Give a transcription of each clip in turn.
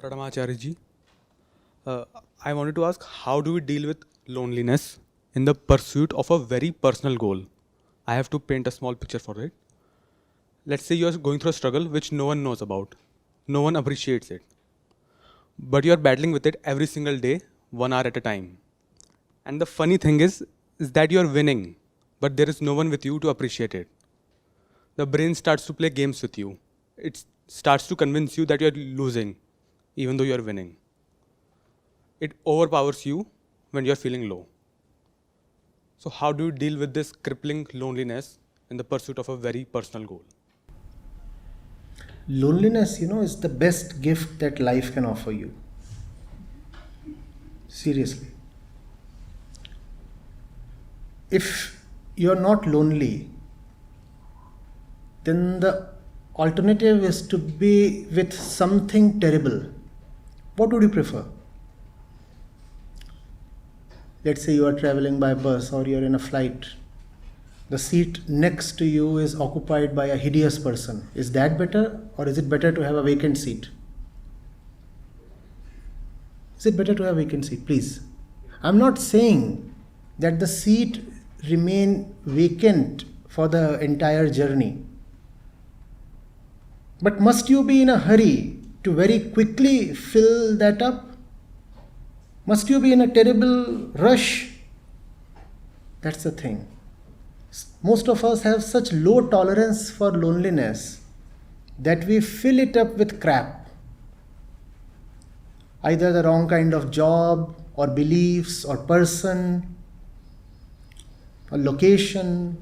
Pranamacharya ji. I wanted to ask, how do we deal with loneliness in the pursuit of a very personal goal? I have to paint a small picture for it. Let's say you are going through a struggle which no one knows about. No one appreciates it. But you are battling with it every single day, 1 hour at a time. And the funny thing is that you are winning, but there is no one with you to appreciate it. The brain starts to play games with you. It starts to convince you that you are losing, even though you are winning. It overpowers you when you are feeling low. So how do you deal with this crippling loneliness in the pursuit of a very personal goal? Loneliness, is the best gift that life can offer you. Seriously. If you're not lonely, then the alternative is to be with something terrible. What would you prefer? Let's say you are traveling by bus or you're in a flight. The seat next to you is occupied by a hideous person. Is that better, or is it better to have a vacant seat? Is it better to have a vacant seat? Please. I'm not saying that the seat remain vacant for the entire journey. But must you be in a hurry to very quickly fill that up? Must you be in a terrible rush? That's the thing. Most of us have such low tolerance for loneliness that we fill it up with crap. Either the wrong kind of job or beliefs or person or location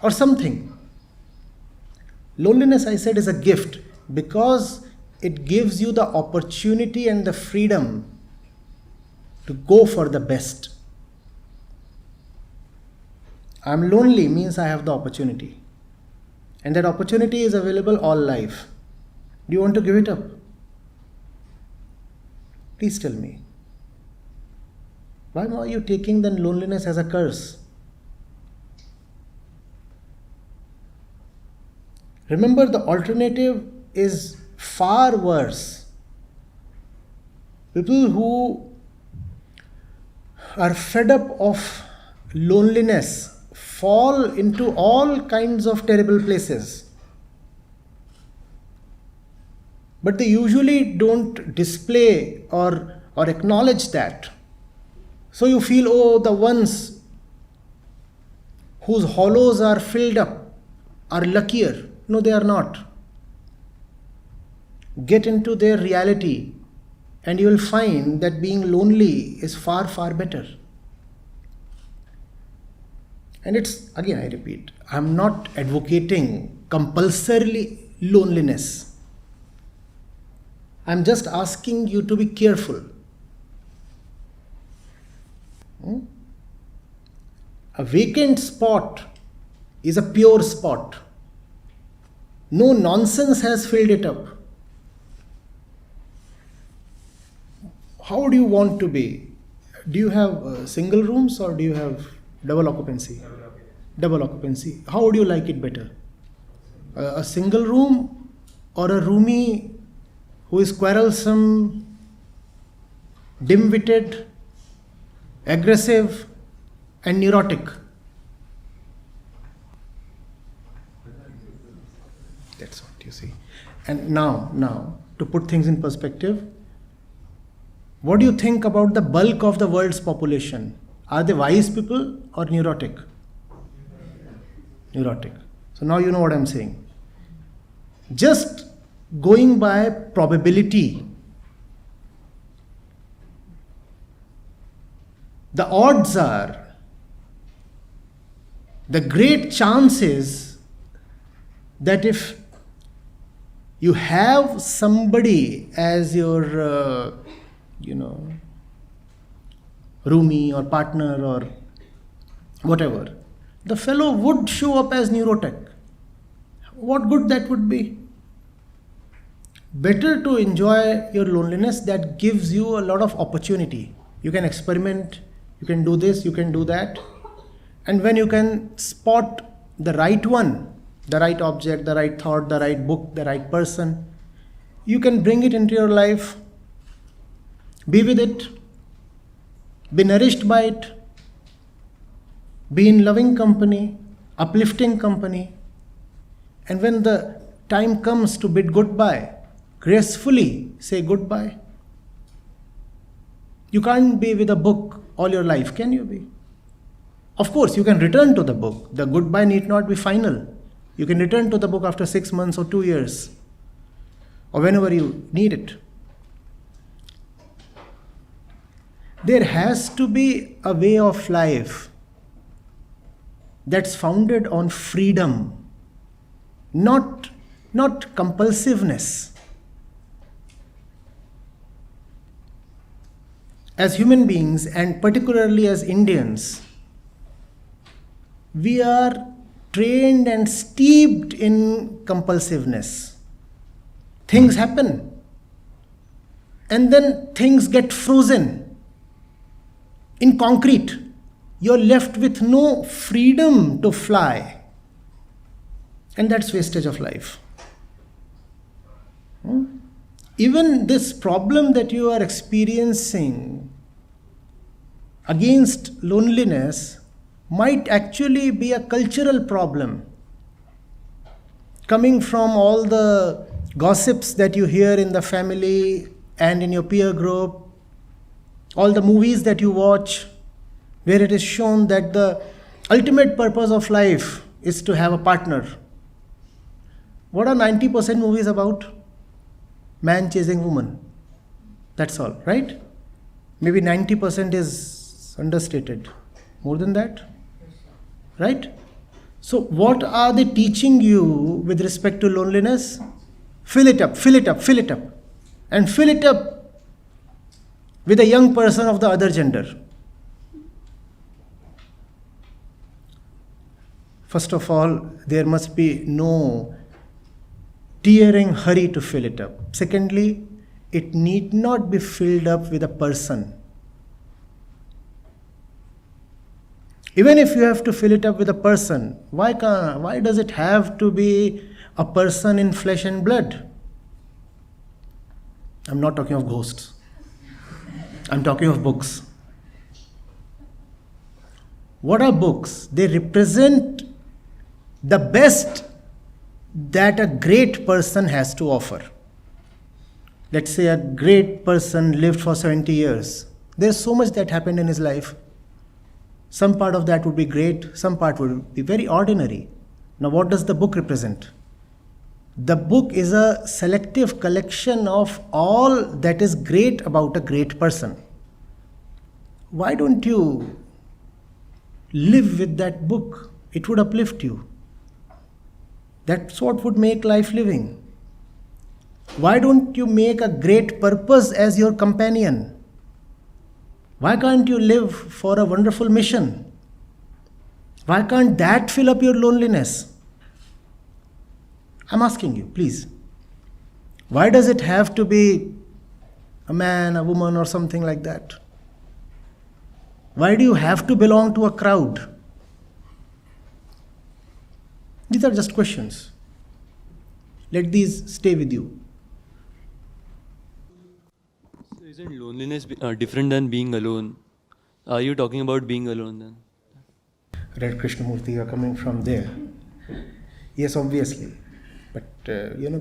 or something. Loneliness, I said, is a gift because it gives you the opportunity and the freedom to go for the best. I'm lonely means I have the opportunity. And that opportunity is available all life. Do you want to give it up? Please tell me. Why are you taking then loneliness as a curse? Remember, the alternative is far worse. People who are fed up of loneliness fall into all kinds of terrible places. But they usually don't display or acknowledge that. So you feel, the ones whose hollows are filled up are luckier. No, they are not. Get into their reality and you will find that being lonely is far, far better. And it's, again I repeat, I'm not advocating compulsorily loneliness. I'm just asking you to be careful. A vacant spot is a pure spot. No nonsense has filled it up. How do you want to be? Do you have single rooms or do you have double occupancy? Double occupancy. How would you like it better? A single room or a roomie who is quarrelsome, dim-witted, aggressive and neurotic? That's what you see. And now, to put things in perspective, what do you think about the bulk of the world's population? Are they wise people or neurotic? Neurotic. So now you know what I'm saying. Just going by probability, the odds are, the great chance is that if you have somebody as your roomie or partner or whatever, the fellow would show up as neurotic. What good that would be? Better to enjoy your loneliness. That gives you a lot of opportunity. You can experiment, you can do this, you can do that. And when you can spot the right one, the right object, the right thought, the right book, the right person, You can bring it into your life, be with it, be nourished by it, be in loving company, uplifting company. And when the time comes to bid goodbye, gracefully say goodbye. You can't be with a book all your life, can you be? Of course, you can return to the book. The goodbye need not be final. You can return to the book after 6 months or 2 years, or whenever you need it. There has to be a way of life that's founded on freedom, not compulsiveness. As human beings, and particularly as Indians, we are trained and steeped in compulsiveness. Things happen, and then things get frozen in concrete. You're left with no freedom to fly, and that's wastage of life. Even this problem that you are experiencing against loneliness might actually be a cultural problem, coming from all the gossips that you hear in the family and in your peer group, all the movies that you watch, where it is shown that the ultimate purpose of life is to have a partner. What are 90% movies about? Man chasing woman. That's all, right? Maybe 90% is understated. More than that? Right? So what are they teaching you with respect to loneliness? Fill it up, fill it up, fill it up. And fill it up with a young person of the other gender. First of all, there must be no tearing hurry to fill it up. Secondly, it need not be filled up with a person. Even if you have to fill it up with a person, why does it have to be a person in flesh and blood? I'm not talking of ghosts. I'm talking of books. What are books? They represent the best that a great person has to offer. Let's say a great person lived for 70 years. There's so much that happened in his life. Some part of that would be great, some part would be very ordinary. Now, what does the book represent? The book is a selective collection of all that is great about a great person. Why don't you live with that book? It would uplift you. That's what would make life living. Why don't you make a great purpose as your companion? Why can't you live for a wonderful mission? Why can't that fill up your loneliness? I'm asking you, please. Why does it have to be a man, a woman, or something like that? Why do you have to belong to a crowd? These are just questions. Let these stay with you. So isn't loneliness different than being alone? Are you talking about being alone then? Red Krishnamurti, you are coming from there. Yes, obviously. But,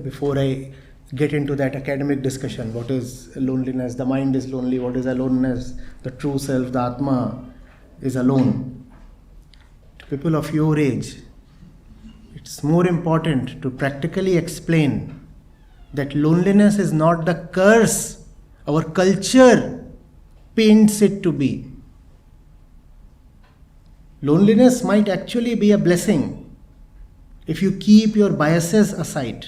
before I get into that academic discussion, what is loneliness? The mind is lonely. What is aloneness? The true self, the Atma, is alone. To people of your age, it's more important to practically explain that loneliness is not the curse our culture paints it to be. Loneliness might actually be a blessing if you keep your biases aside.